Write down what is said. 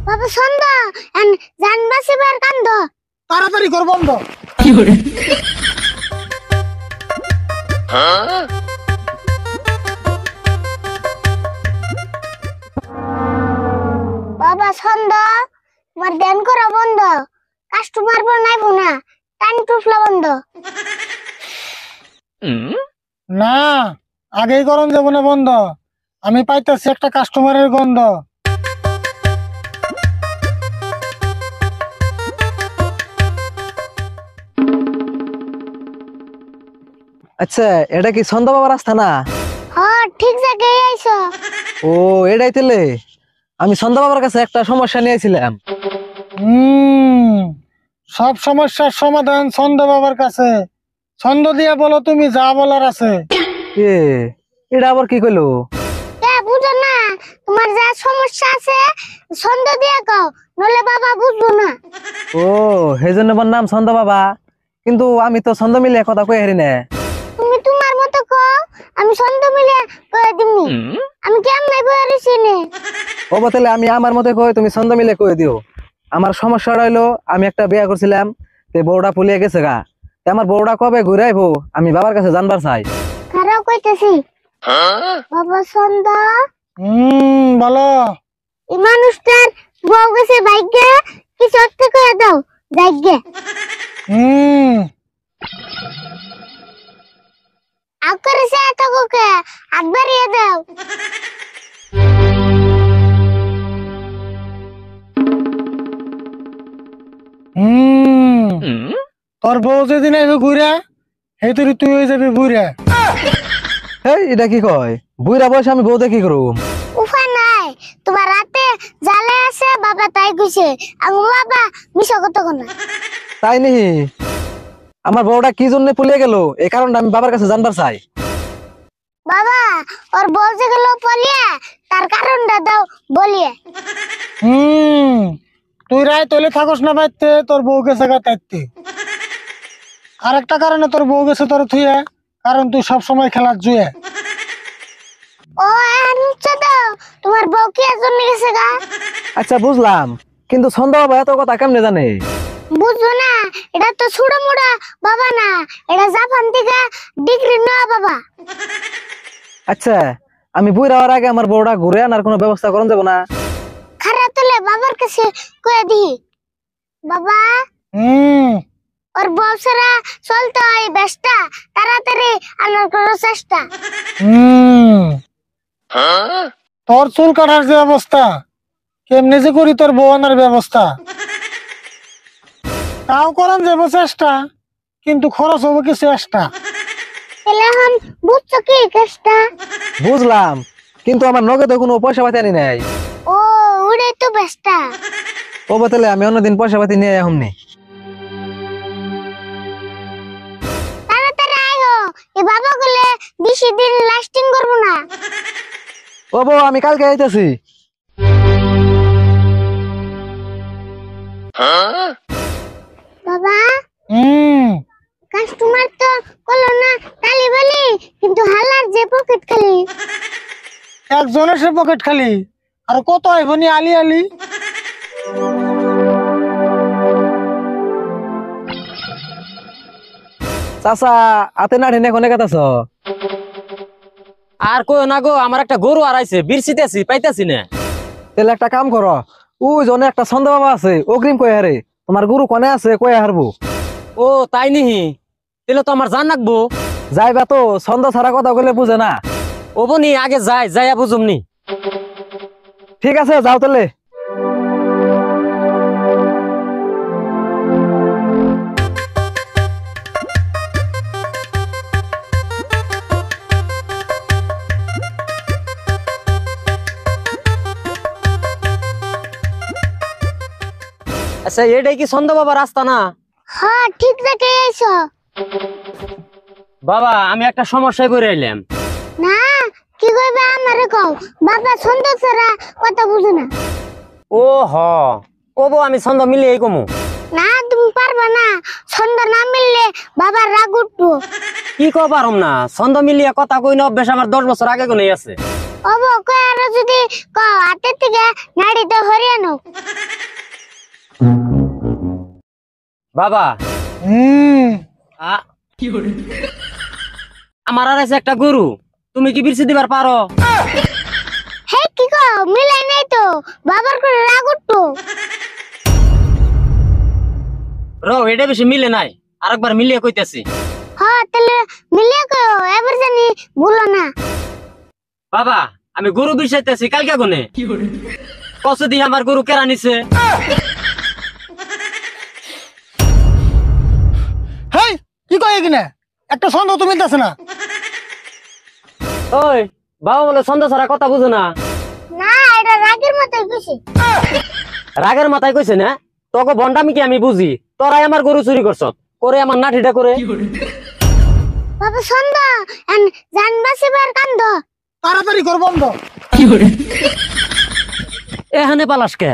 বাবা সন্ধ্যা জান বাসিবার কান্দ তাড়াতাড়ি কর বন্ধ। বাবা সন্ধ্যা তোমার ধ্যান করা বন্ধ, কাস্টমার বানাইবো না, টাইম টুফলা বন্ধ। না, আগেই গরম যাবো না বন্ধ। আমি পাইতেছি একটা কাস্টমারের গন্ধ। আচ্ছা, এটা কি সন্ধ্যা বাবার রাস্তা না? হ্যাঁ ঠিক জায়গায় আইছো। ও এটাই তেলে আমি সন্ধ্যা বাবার কাছে একটা সমস্যা নিয়েছিলাম। সব সমস্যার সমাধান ছন্দ বাবার কাছে। ছন্দ দিয়ে বলো তুমি যা বলার আছে। এ এটা আবার কি কইলো? কে বুঝো না, তোমার যা সমস্যা আছে ছন্দ দিয়ে কও, নলে বাবা বুঝবো না। ও সেজন্য আমার নাম সন্ধ্যা বাবা, কিন্তু আমি তো ছন্দ মিলে কথা কই হারি না। তুমি তোমার মতো কও, আমি ছন্দ মিলে কয়ে দিমনি। আমি কেমনে বলেছি নে? ও বতলে আমি আমার মতে কই, তুমি ছন্দ মিলে কই দিও। আমার সমস্যাটা হইলো, আমি একটা বিয়ে করছিলাম, তে বউটা ফুলিয়ে গেছে গা। তে আমার বউটা কবে ঘুরে আইবো আমি বাবার কাছে জানবার চাই। খারাপ কইতেছি বাবা সন্ধ্যা, বলো। এই মানুষটার বউ গেছে ভাগ্যে, কিছু একটা করে দাও ভাগ্যে। আকরেছে এত কোকে হাত বাড়িয়ে দাও। তোর বউ যেদিন আইবে ঘুরে, সেই তুই তুই হয়ে যাবি ঘুরে। এই এটা কি কয়? বুইরা বয়সে আমি বউ দেখি করুম? উপায় নাই, তোমার রাতে জালে আছে বাবা তাই কইছে। আমি বাবা মিশা কত কোনা। তাই নি? আমার বউটা কি জন্য পুলিয়ে গেল এই কারণটা আমি বাবার কাছে জানবার চাই। বাবা ওর বউ যে গেল পলিয়ে, তার কারণটা দাও বলিয়ে। তুই রায় তলে থাকস না বাইতে, তোর বউ গেছে গা তাইতে। আর একটা কারণে তোর বউ গেছে তোর থুয়ে, কারণ তুই সব সময় খেলার জুয়ে। ও আচ্ছা দাও, তোমার বউ কি এর জন্য গেছে গা? আচ্ছা বুঝলাম, কিন্তু সন্ধ্যা বাবা এত কথা কেমনে জানে? বুঝছো না, এটা তো ছুড়ো মুড়া বাবা না, এটা জাপান থেকে ডিগ্রি নেওয়া বাবা। আচ্ছা, আমি বুইরা হওয়ার আগে আমার বউটা ঘুরে আনার কোনো ব্যবস্থা করুন যাব না? খারাপ তোলে বাবার কাছে কয়ে দিই। বাবা ওর বউসরা চলতে হয় বেশটা, তাড়াতাড়ি আনার কোনো চেষ্টা। তোর চুল কাটার যে অবস্থা, কেমনে যে করি তোর বউ আনার ব্যবস্থা। তাও করেন যাবো চেষ্টা, কিন্তু খরচ হবো কি চেষ্টা। তাহলে এখন বুঝছো কি কেসটা? বুঝলাম, কিন্তু আমার নগদে কোনো পয়সা পাতি আনি নাই। ও ওরে তো বেশটা। ও বতলে আমি অন্যদিন পয়সা পাতি নিয়ে আহমনি। তাড়াতাড়ি আইও, এ বাবা গুলে বেশি দিন লাস্টিং করবো না। ও বউ আমি কালকে আইতাছি। বাবা কাস্টমার তো কলো না তালি বলি, কিন্তু হালার যে পকেট খালি। একজনের সে পকেট খালি, আর কত আইবনি আলি আলি। চাচা আতে না ঢেনে কোনে কাটাছ? আর কই না গো, আমার একটা গরু হারাইছে, বিরছিতেছি পাইতাছি না। তাহলে একটা কাম করো, ওই জনে একটা সন্ধ্যা বাবা আছে, অগ্রিম কয়ে হারে। তোমার গরু কোনে আছে কয়ে হারবো। ও তাই নিহি? তাহলে তো আমার জান রাখবো। যাইবা তো, সন্ধ্যা ছাড়া কথা বলে বুঝে না। ও বনি আগে যাইয়া বুঝুমনি। ঠিক আছে যাও তাহলে। আচ্ছা এটাই কি সন্ধ্যা বাবা রাস্তা না? হ্যাঁ ঠিক জায়গায় আইছো। বাবা আমি একটা সমস্যায় পড়ে আইলাম। না কি কইবে আমারে কও, বাবা সুন্দর ছাড়া কথা বুঝো না। ও হ, ও বউ আমি সন্ধ্যা মিলে এই কমু। না তুমি পারবা না, সন্ধ্যা না মিললে বাবার রাগ উঠবো। কি কো পারুম না, সন্ধ্যা মিলিয়ে কথা কই না অভ্যাস আমার 10 বছর আগে কোনে আছে। ওবো কই আর যদি হাতে থেকে নাড়িতে হরিয়ানো বাবা হুম আ, আমার আর আছে একটা গরু, তুমি কি বিরছি দিবার পারো? হে কি কো মিলাই নাই তো বাবার করে রাগ উঠতো রো এটা বেশি মিলে নাই, আরেকবার মিলিয়ে কইতাছি। হ্যাঁ তাহলে মিলিয়ে কো এবার জানি ভুলো না বাবা আমি গরু বিষাইতেছি কালকে গুনে কসে দিয়ে আমার গরু কেরা নিছে। হেই কি কয় কিনা একটা সন্দেহ তুমি দিতেছ না। ওই বাবা বলে সন্ধ্যা ছাড়া কথা বুঝো না। না এটা রাগের মতোই কইছি রাগের মাথায় কইছে না, তোকে বন্ডামি কি আমি বুঝি, তোরাই আমার গরু চুরি করছ করে আমার নাঠিটা করে। বাবা সন্ধ্যা জান বাসিবার কান্দ তাড়াতাড়ি কর বন্ধ। এখানে পালাস কে?